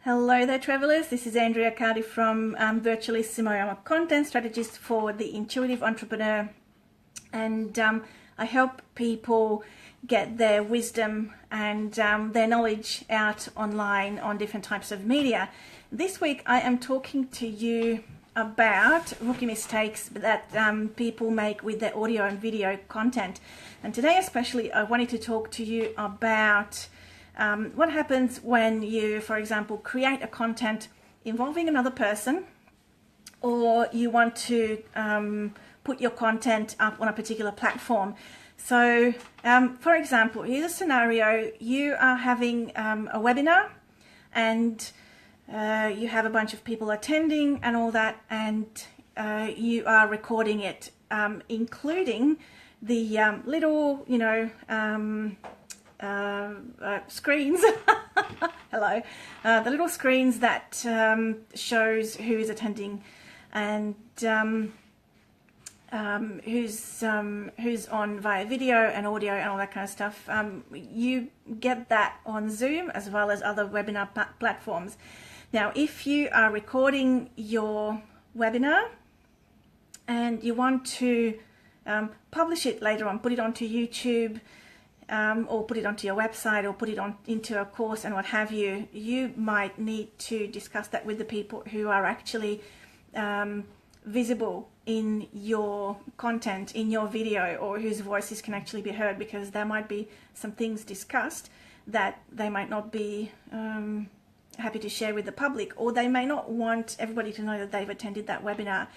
Hello there, travelers. This is Andrea Cardi from Virtualissimo. I'm a content strategist for the intuitive entrepreneur, and I help people get their wisdom and their knowledge out online on different types of media. This week, I am talking to you about rookie mistakes that people make with their audio and video content. And today, especially, I wanted to talk to you about what happens when you, for example, create a content involving another person, or you want to put your content up on a particular platform. So, for example, here's a scenario. You are having a webinar, and you have a bunch of people attending and all that, and you are recording it, including the little, screens. Hello, the little screens that shows who is attending and who's on via video and audio and all that kind of stuff. You get that on Zoom as well as other webinar platforms. Now, if you are recording your webinar and you want to publish it later on, put it onto YouTube, or put it onto your website, or put it on into a course and what have you, you might need to discuss that with the people who are actually visible in your content, in your video, or whose voices can actually be heard, because there might be some things discussed that they might not be happy to share with the public, or they may not want everybody to know that they've attended that webinar.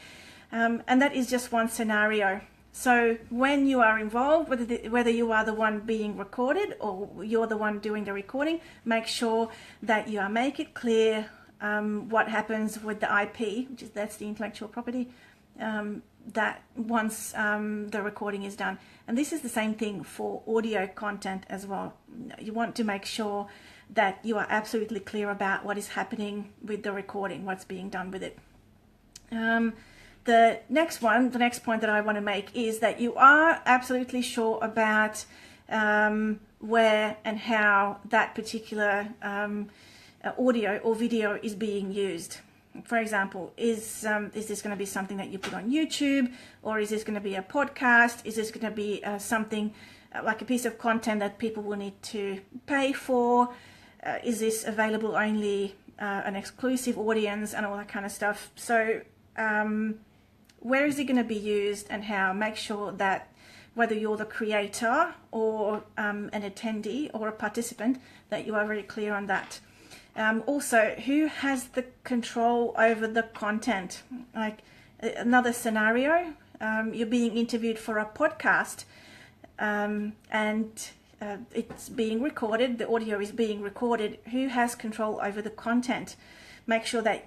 And that is just one scenario. So when you are involved, whether you are the one being recorded or you're the one doing the recording, make sure that you make it clear what happens with the IP, that's the intellectual property, that once the recording is done. And this is the same thing for audio content as well. You want to make sure that you are absolutely clear about what is happening with the recording, what's being done with it. The next point that I want to make is that you are absolutely sure about where and how that particular audio or video is being used. For example, is this going to be something that you put on YouTube, or is this going to be a podcast? Is this going to be something like a piece of content that people will need to pay for? Is this available only an exclusive audience and all that kind of stuff? So where is it going to be used and how? Make sure that whether you're the creator or an attendee or a participant, that you are very clear on that. Also, who has the control over the content? Like another scenario, you're being interviewed for a podcast, and it's being recorded, the audio is being recorded. Who has control over the content? Make sure that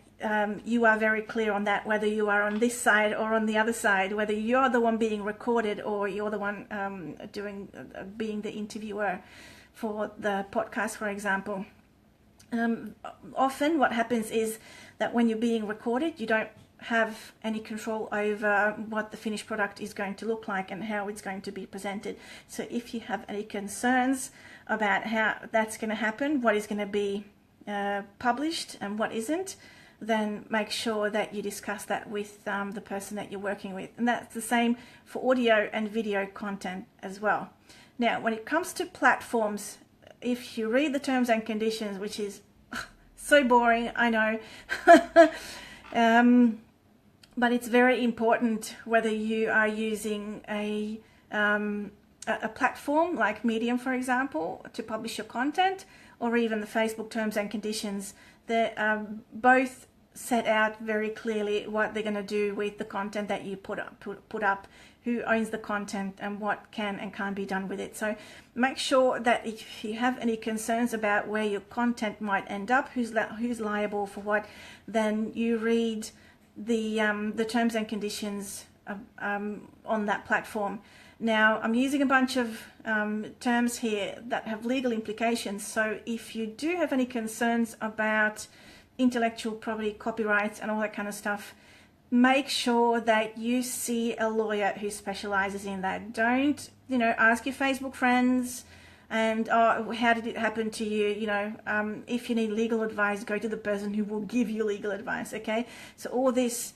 you are very clear on that, whether you are on this side or on the other side, whether you're the one being recorded or you're the one being the interviewer for the podcast, for example. Often what happens is that when you're being recorded, you don't have any control over what the finished product is going to look like and how it's going to be presented. So if you have any concerns about how that's going to happen, what is going to be published and what isn't, then make sure that you discuss that with the person that you're working with. And that's the same for audio and video content as well. Now, when it comes to platforms, if you read the terms and conditions, which is so boring, I know, but it's very important whether you are using a platform like Medium, for example, to publish your content, or even the Facebook terms and conditions. They're both set out very clearly what they're going to do with the content that you put up, who owns the content, and what can and can't be done with it. So make sure that if you have any concerns about where your content might end up, who's liable for what, then you read the terms and conditions on that platform. Now, I'm using a bunch of terms here that have legal implications, so if you do have any concerns about intellectual property, copyrights and all that kind of stuff, make sure that you see a lawyer who specializes in that. Don't, ask your Facebook friends, and how did it happen to you? You know, if you need legal advice, go to the person who will give you legal advice. Okay, so all this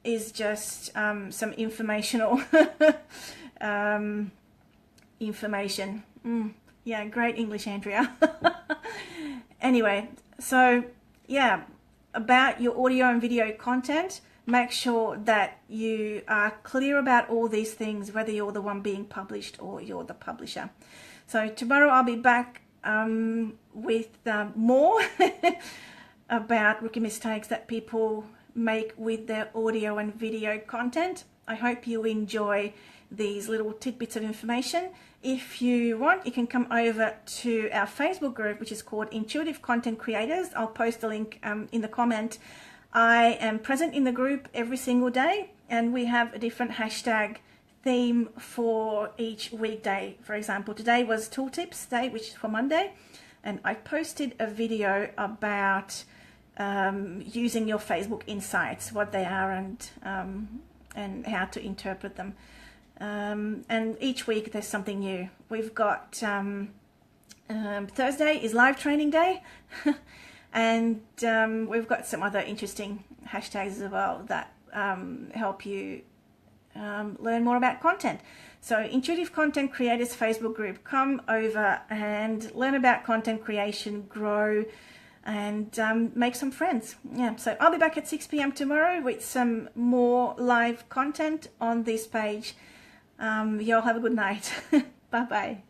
is just some informational information. Yeah, great English, Andrea. Anyway, so yeah, about your audio and video content, make sure that you are clear about all these things, whether you're the one being published or you're the publisher. So tomorrow I'll be back with more about rookie mistakes that people make with their audio and video content. I hope you enjoy these little tidbits of information. If you want, you can come over to our Facebook group, which is called Intuitive Content Creators. I'll post a link in the comment. I am present in the group every single day, and we have a different hashtag theme for each weekday. For example, today was Tooltips Day, which is for Monday, and I posted a video about using your Facebook Insights, what they are, and how to interpret them. And each week there's something new. We've got Thursday is live training day, and we've got some other interesting hashtags as well that help you learn more about content. So Intuitive Content Creators Facebook group, come over and learn about content creation, grow, and make some friends. Yeah, so I'll be back at 6 p.m. tomorrow with some more live content on this page. Y'all have a good night. Bye bye.